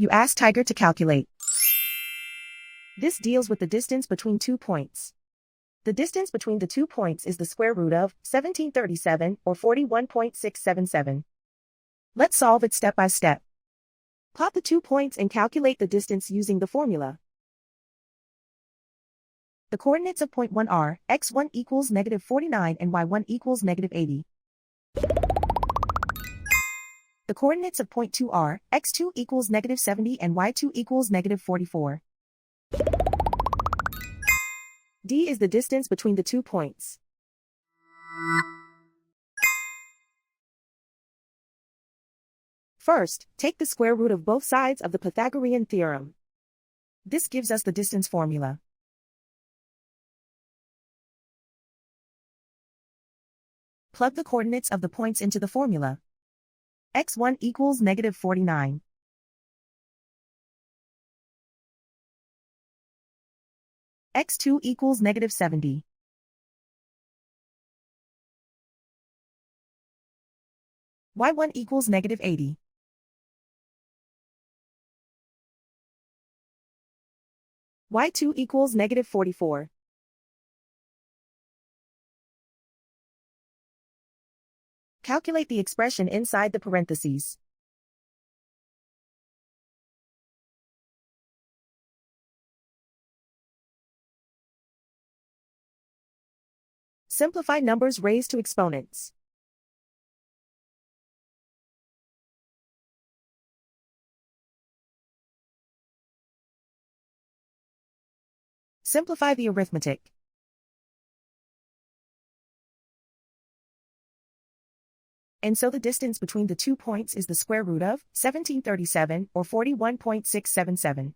You ask Tiger to calculate. This deals with the distance between 2 points. The distance between the 2 points is the square root of 1737 or 41.677. Let's solve it step by step. Plot the 2 points and calculate the distance using the formula. The coordinates of point 1 are x1 equals negative 49 and y1 equals negative 80. The coordinates of point 2 are x2 equals negative 70 and y2 equals negative 44. D is the distance between the 2 points. First, take the square root of both sides of the Pythagorean theorem. This gives us the distance formula. Plug the coordinates of the points into the formula. x1 equals negative 49. x2 equals negative 70. y1 equals negative 80. y2 equals negative 44. Calculate the expression inside the parentheses. Simplify numbers raised to exponents. Simplify the arithmetic. And so the distance between the 2 points is the square root of 1737 or 41.677.